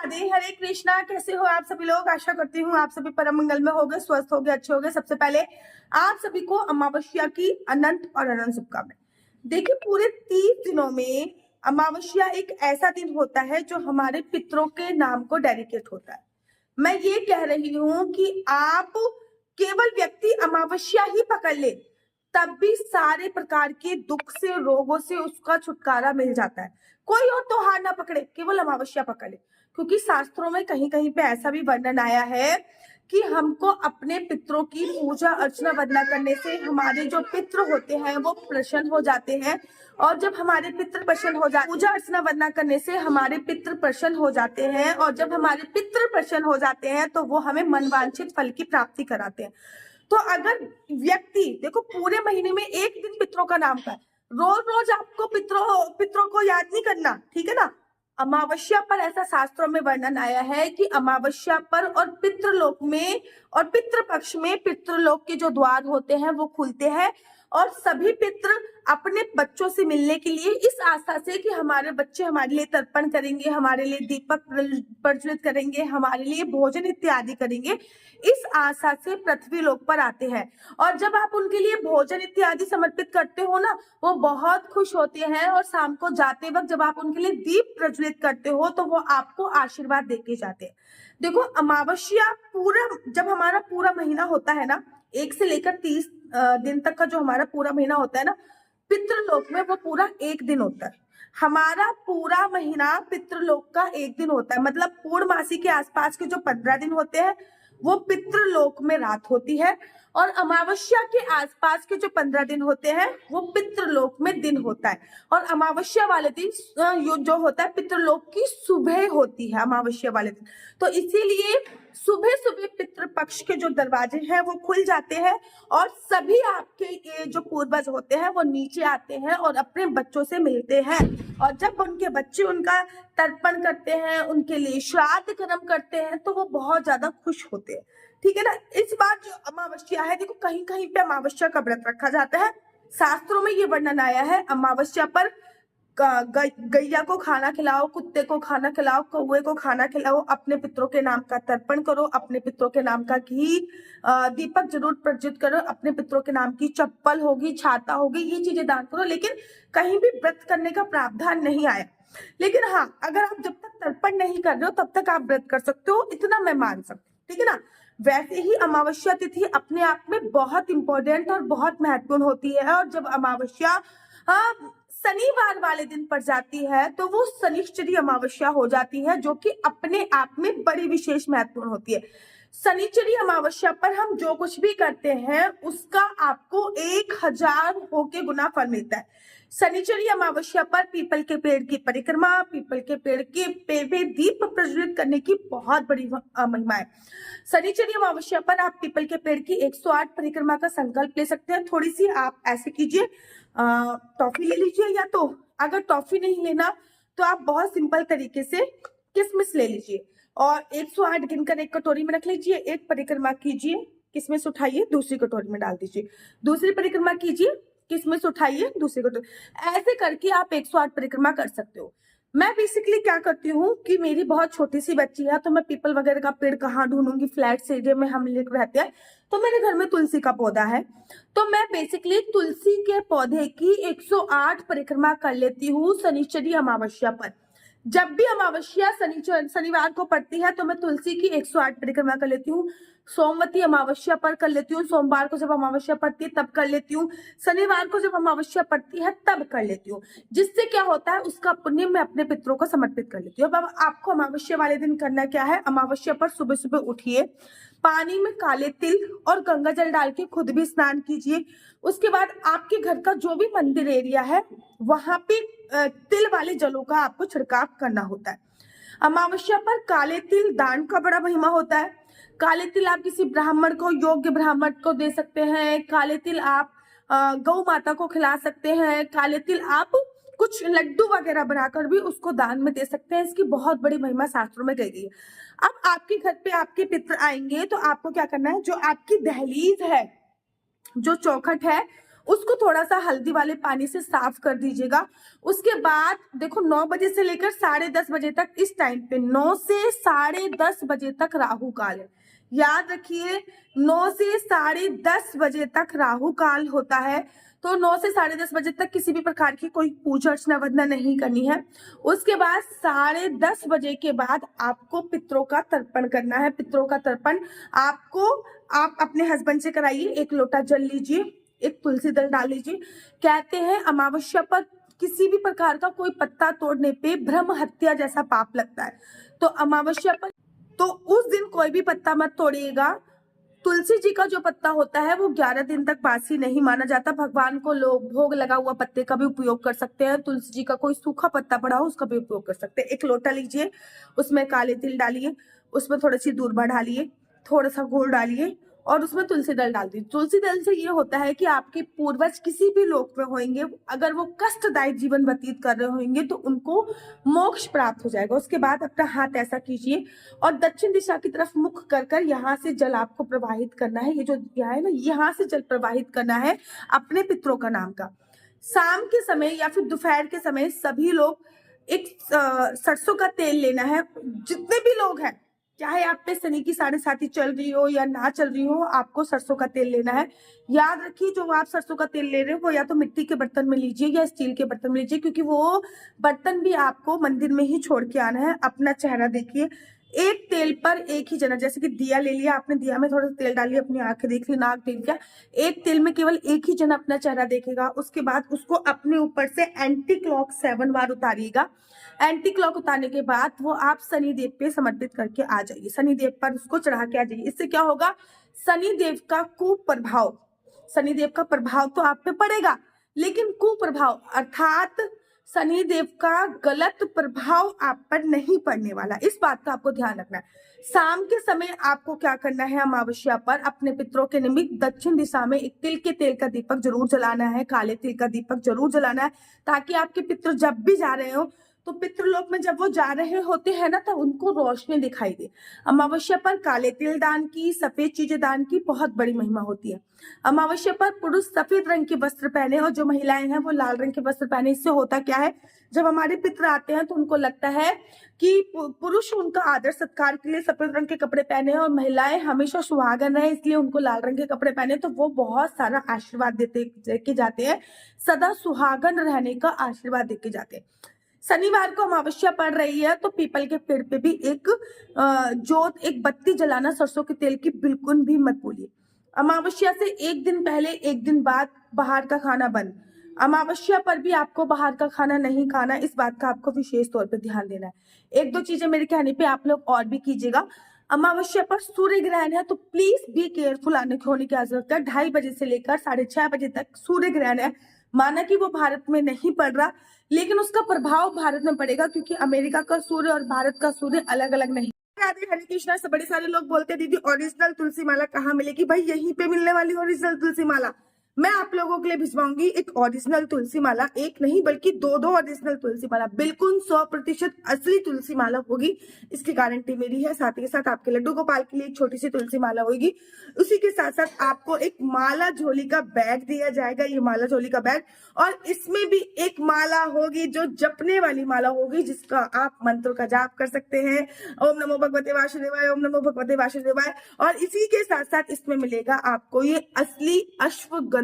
राधे, हरे कृष्णा। कैसे हो आप सभी लोग? आशा करती हूँ आप सभी परम मंगल में होगे, स्वस्थ होगे, अच्छे होगे। सबसे पहले आप सभी को अमावस्या की अनंत और अनंत शुभकामनाएं। देखिए, पूरे 30 दिनों में अमावस्या एक ऐसा दिन होता है जो हमारे पितरों के नाम को डेडिकेट होता है। मैं ये कह रही हूँ कि आप केवल व्यक्ति अमावस्या ही पकड़ ले, तब भी सारे प्रकार के दुख से, रोगों से उसका छुटकारा मिल जाता है। कोई और त्योहार ना पकड़े, केवल अमावस्या पकड़ ले। क्योंकि शास्त्रों में कहीं कहीं पे ऐसा भी वर्णन आया है कि हमको अपने पितरों की पूजा अर्चना वंदना करने से हमारे जो पितृ होते हैं वो प्रसन्न हो जाते हैं। और जब हमारे पितृ प्रसन्न हो जाते, पूजा अर्चना वंदना करने से हमारे पितृ प्रसन्न हो जाते हैं। और जब हमारे पितृ प्रसन्न हो जाते हैं तो वो हमें मनवांछित फल की प्राप्ति कराते हैं। तो अगर व्यक्ति, देखो, पूरे महीने में एक दिन पितरों का नाम का, रोज रोज आपको पितरों को याद नहीं करना, ठीक है ना। अमावस्या पर ऐसा शास्त्रों में वर्णन आया है कि अमावस्या पर और पितृलोक में और पितृपक्ष में पितृलोक के जो द्वार होते हैं वो खुलते हैं। और सभी पितृ अपने बच्चों से मिलने के लिए इस आस्था से कि हमारे बच्चे हमारे लिए तर्पण करेंगे, हमारे लिए दीपक प्रज्वलित करेंगे, हमारे लिए भोजन इत्यादि करेंगे, इस आशा से पृथ्वी लोक पर आते हैं। और जब आप उनके लिए भोजन इत्यादि समर्पित करते हो ना, वो बहुत खुश होते हैं। और शाम को जाते वक्त जब आप उनके लिए दीप प्रज्वलित करते हो तो वो आपको आशीर्वाद देके जाते हैं। देखो, अमावस्या पूरा, जब हमारा पूरा महीना होता है ना, 1 से लेकर 30 दिन तक का जो हमारा पूरा महीना होता है ना, पितृलोक में वो पूरा एक दिन होता है। हमारा पूरा महीना पितृलोक का एक दिन होता है। मतलब पूर्णमासी के आसपास के जो 15 दिन होते हैं वो पितृलोक में रात होती है। और अमावस्या के आसपास के जो 15 दिन होते हैं वो पितृलोक में दिन होता है। और अमावस्या वाले दिन जो होता है पितृलोक की सुबह होती है अमावस्या वाले दिन। तो इसीलिए सुबह सुबह पितृपक्ष के जो दरवाजे हैं वो खुल जाते हैं और सभी आपके ये जो पूर्वज होते हैं वो नीचे आते हैं और अपने बच्चों से मिलते हैं। और जब उनके बच्चे उनका तर्पण करते हैं, उनके लिए श्राद्ध कर्म करते हैं, तो वो बहुत ज्यादा खुश होते हैं, ठीक है ना। इस बार जो अमावस्या है, देखो, कहीं कहीं पे अमावस्या का व्रत रखा जाता है। शास्त्रों में ये वर्णन आया है, अमावस्या पर गैया को खाना खिलाओ, कुत्ते को खाना खिलाओ, कौवे को खाना खिलाओ, अपने पितरों के नाम का तर्पण करो, अपने पितरों के नाम का घी दीपक जरूर प्रज्वलित करो, अपने पितरों के नाम की चप्पल होगी, छाता होगी, ये चीजें दान करो। लेकिन कहीं भी व्रत करने का प्रावधान नहीं आया। लेकिन हाँ, अगर आप जब तक तर्पण नहीं कर रहे हो तब तक आप व्रत कर सकते हो, इतना मैं मान सकती हूँ, ठीक है ना। वैसे ही अमावस्या तिथि अपने आप में बहुत इंपॉर्टेंट और बहुत महत्वपूर्ण होती है। और जब अमावस्या शनिवार वाले दिन पड़ जाती है तो वो शनिश्चरी अमावस्या हो जाती है, जो कि अपने आप में बड़ी विशेष महत्वपूर्ण होती है। शनिश्चरी अमावस्या पर हम जो कुछ भी करते हैं उसका आपको 1000 होके गुना फल मिलता है। शनिश्चरी अमावस्या पर पीपल के पेड़ की परिक्रमा, पीपल के पेड़ के पे दीप प्रज्वलित करने की बहुत बड़ी महिमा है। शनिश्चरी अमावस्या पर आप पीपल के पेड़ की 108 परिक्रमा का संकल्प ले सकते हैं। थोड़ी सी आप ऐसे कीजिए, टॉफी ले लीजिए, या तो अगर टॉफी नहीं लेना तो आप बहुत सिंपल तरीके से किशमिश ले लीजिए और 108 गिनकर एक कटोरी में रख लीजिए। एक परिक्रमा कीजिए, किशमिश उठाइए, दूसरी कटोरी में डाल दीजिए, दूसरी परिक्रमा कीजिए, किशमिश उठाइए, दूसरी कटोरी। ऐसे करके आप 108 परिक्रमा कर सकते हो। मैं बेसिकली क्या करती हूँ कि मेरी बहुत छोटी सी बच्ची है, तो मैं पीपल वगैरह का पेड़ कहाँ ढूंढूंगी, फ्लैट एरिया में हम लोग रहते हैं। तो मेरे घर में तुलसी का पौधा है, तो मैं बेसिकली तुलसी के पौधे की 108 परिक्रमा कर लेती हूँ शनिश्चरी अमावस्या पर। जब भी अमावस्या शनिवार को पड़ती है तो मैं तुलसी की 108 परिक्रमा कर लेती हूँ। सोमवती अमावस्या पर कर लेती हूँ, सोमवार को जब अमावस्या पड़ती है तब कर लेती हूँ, शनिवार को जब अमावस्या पड़ती है तब कर लेती हूँ। जिससे क्या होता है, उसका पुण्य मैं अपने पितरों को समर्पित कर लेती हूँ। अब आपको अमावस्या वाले दिन करना क्या है, अमावस्या पर सुबह सुबह उठिए, पानी में काले तिल और गंगा जल डाल के खुद भी स्नान कीजिए। उसके बाद आपके घर का जो भी मंदिर एरिया है वहां पे तिल वाले जलों का आपको छिड़काव करना होता है। अमावस्या पर काले तिल दान का बड़ा महिमा होता है। काले तिल आप किसी ब्राह्मण को, योग्य ब्राह्मण को दे सकते हैं। काले तिल आप गौ माता को खिला सकते हैं। काले तिल आप कुछ लड्डू वगैरह बनाकर भी उसको दान में दे सकते हैं। इसकी बहुत बड़ी महिमा शास्त्रों में कही गई है। अब आपके घर पे आपके पितर आएंगे तो आपको क्या करना है, जो आपकी दहलीज है, जो चौखट है, उसको थोड़ा सा हल्दी वाले पानी से साफ कर दीजिएगा। उसके बाद देखो 9 बजे से लेकर 10:30 बजे तक, इस टाइम पे 9 से 10:30 बजे तक राहु काल है। याद रखिए 9 से 10:30 बजे तक राहु काल होता है। तो 9 से 10:30 बजे तक किसी भी प्रकार की कोई पूजा अर्चना वंदना नहीं करनी है। उसके बाद 10:30 बजे के बाद आपको पितरों का तर्पण करना है। पितरों का तर्पण आप अपने हस्बैंड से कराइए। 1 लोटा जल लीजिए, एक तुलसी दल डाल लीजिए। कहते हैं अमावस्या पर किसी भी प्रकार का कोई पत्ता तोड़ने पे ब्रह्म हत्या जैसा पाप लगता है। तो अमावस्या पर तो उस दिन कोई भी पत्ता मत तोड़िएगा। तुलसी जी का जो पत्ता होता है वो 11 दिन तक बासी नहीं माना जाता। भगवान को लोग भोग लगा हुआ पत्ते का भी उपयोग कर सकते हैं। तुलसी जी का कोई सूखा पत्ता पड़ा हो उसका भी उपयोग कर सकते हैं। 1 लोटा लीजिए, उसमें काले तिल डालिए, उसमें थोड़ी सी दूर्वा डालिए, थोड़ा सा गुड़ डालिए और उसमें तुलसी दल डाल दीजिए। तुलसी दल से ये होता है कि आपके पूर्वज किसी भी लोक में होंगे, अगर वो कष्टदायक जीवन व्यतीत कर रहे होंगे तो उनको मोक्ष प्राप्त हो जाएगा। उसके बाद अपना हाथ ऐसा कीजिए और दक्षिण दिशा की तरफ मुख कर कर यहाँ से जल आपको प्रवाहित करना है। ये जो दिया है ना, यहाँ से जल प्रवाहित करना है अपने पितरों का नाम का। शाम के समय या फिर दोपहर के समय सभी लोग एक सरसों का तेल लेना है। जितने भी लोग हैं, चाहे आप पे शनि की 7.5 चल रही हो या ना चल रही हो, आपको सरसों का तेल लेना है। याद रखिए जो आप सरसों का तेल ले रहे हो वो या तो मिट्टी के बर्तन में लीजिए या स्टील के बर्तन में लीजिए, क्योंकि वो बर्तन भी आपको मंदिर में ही छोड़ के आना है। अपना चेहरा देखिए, एक तेल पर एक ही जना, जैसे कि दिया ले लिया आपने, दिया में थोड़ा सा तेल डालिए, अपनी आंखें देख ली, नाक देख लिया, एक तेल में केवल एक ही जना अपना चेहरा देखेगा। उसके बाद उसको अपने ऊपर से एंटी क्लॉक 7 बार उतारिएगा। एंटी क्लॉक उतारने के बाद वो आप शनिदेव पे समर्पित करके आ जाइए, शनिदेव पर उसको चढ़ा के आ जाइए। इससे क्या होगा, शनिदेव का कुप्रभाव, शनिदेव का प्रभाव तो आप पे पड़ेगा लेकिन कुप्रभाव अर्थात शनिदेव का गलत प्रभाव आप पर नहीं पड़ने वाला। इस बात का आपको ध्यान रखना है। शाम के समय आपको क्या करना है, अमावस्या पर अपने पितरों के निमित्त दक्षिण दिशा में एक तिल के तेल का दीपक जरूर जलाना है, काले तिल का दीपक जरूर जलाना है, ताकि आपके पितर जब भी जा रहे हो तो पितृलोक में जब वो जा रहे होते हैं ना, तो उनको रोशनी दिखाई दे। अमावस्या पर काले तिल दान की, सफेद चीजें दान की बहुत बड़ी महिमा होती है। अमावस्या पर पुरुष सफेद रंग के वस्त्र पहने और जो महिलाएं हैं वो लाल रंग के वस्त्र पहने। इससे होता क्या है, जब हमारे पितर आते हैं तो उनको लगता है कि पुरुष उनका आदर सत्कार के लिए सफेद रंग के कपड़े पहने और महिलाएं हमेशा सुहागन रहे इसलिए उनको लाल रंग के कपड़े पहने, तो वो बहुत सारा आशीर्वाद देके जाते हैं, सदा सुहागन रहने का आशीर्वाद देके जाते हैं। शनिवार को अमावस्या पड़ रही है तो पीपल के पेड़ पे भी एक जोत, एक बत्ती जलाना सरसों के तेल की बिल्कुल भी मत भूलिए। अमावस्या से एक दिन पहले, एक दिन बाद बाहर का खाना बंद। अमावस्या पर भी आपको बाहर का खाना नहीं खाना, इस बात का आपको विशेष तौर पे ध्यान देना है। 1-2 चीजें मेरे कहने पे आप लोग और भी कीजिएगा। अमावस्या पर सूर्य ग्रहण है तो प्लीज बी केयरफुल होने की जरूरत है। 2:30 बजे से लेकर 6:30 बजे तक सूर्य ग्रहण है। माना कि वो भारत में नहीं पड़ रहा लेकिन उसका प्रभाव भारत में पड़ेगा, क्योंकि अमेरिका का सूर्य और भारत का सूर्य अलग अलग नहीं। राधे हरे कृष्णा। से बड़े सारे लोग बोलते दीदी ओरिजिनल तुलसी माला कहाँ मिलेगी? भाई यहीं पे मिलने वाली ओरिजिनल तुलसी माला मैं आप लोगों के लिए भिजवाऊंगी। एक ओरिजिनल तुलसी माला, एक नहीं बल्कि 2 ओरिजिनल तुलसी माला, बिल्कुल 100% असली तुलसी माला होगी, इसकी गारंटी मेरी है। साथ ही साथ आपके लड्डू गोपाल के लिए एक छोटी सी तुलसी माला होगी। उसी के साथ साथ आपको एक माला झोली का बैग दिया जाएगा, ये माला झोली का बैग, और इसमें भी एक माला होगी जो जपने वाली माला होगी, जिसका आप मंत्र का जाप कर सकते हैं, ओम नमो भगवते वासुदेवाय, ओम नमो भगवते वासुदेवाय। और इसी के साथ साथ इसमें मिलेगा आपको ये असली अश्वगंधा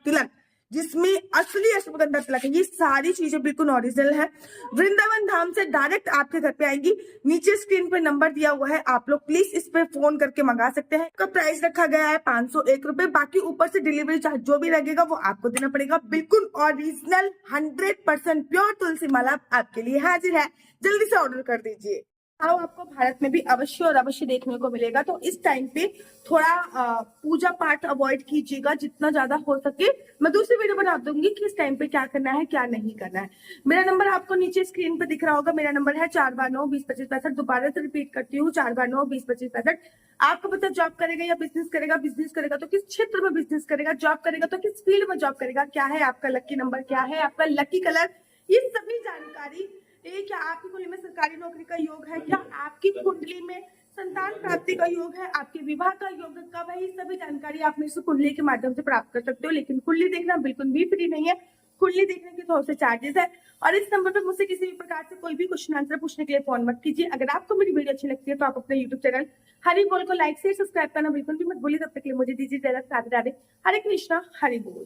तिलक, जिसमें असली अश्वगंधा तिलक है। ये सारी चीजें बिल्कुल ओरिजिनल है, वृंदावन धाम से डायरेक्ट आपके घर पे आएंगी। नीचे स्क्रीन पे नंबर दिया हुआ है, आप लोग प्लीज इस पे फोन करके मंगा सकते हैं। इसका प्राइस रखा गया है 501 रुपए, बाकी ऊपर से डिलीवरी चार्ज जो भी लगेगा वो आपको देना पड़ेगा। बिल्कुल ओरिजिनल 100% प्योर तुलसी माला आपके लिए हाजिर है, जल्दी से ऑर्डर कर दीजिए। हाँ, आपको भारत में भी अवश्य और अवश्य देखने को मिलेगा। तो इस टाइम पे थोड़ा पूजा पाठ अवॉइड कीजिएगा जितना ज्यादा हो सके। मैं दूसरी वीडियो बना दूंगी कि इस टाइम पे क्या करना है क्या नहीं करना है। मेरा नंबर आपको नीचे स्क्रीन पे दिख रहा होगा, मेरा नंबर है 429-20-25-65। दोबारा से रिपीट करती हूँ, 429-20-25-65। आपको पता जॉब करेगा या बिजनेस करेगा, बिजनेस करेगा तो किस क्षेत्र में बिजनेस करेगा, जॉब करेगा तो किस फील्ड में जॉब करेगा, क्या है आपका लकी नंबर, क्या है आपका लकी कलर, ये सभी जानकारी, क्या आपकी कुंडली में सरकारी नौकरी का योग है, क्या आपकी कुंडली में संतान संतान प्राप्ति का योग है, आपके विवाह का योग कब है, ये सभी जानकारी आप मेरे से कुंडली के माध्यम से प्राप्त कर सकते हो। लेकिन कुंडली देखना बिल्कुल भी फ्री नहीं है, कुंडली देखने के थोड़े से चार्जेस है। और इस नंबर पर मुझसे किसी भी प्रकार से कोई भी क्वेश्चन आंसर पूछने के लिए फोन मत कीजिए। अगर आपको मेरी वीडियो अच्छी लगती है तो आप अपने यूट्यूब चैनल हरि बोल को लाइक शेयर सब्सक्राइब करना बिल्कुल भी मत भूलिए। तब तक के लिए मुझे दीजिए इजाजत। राधे राधे। हरे कृष्णा, हरि बोल।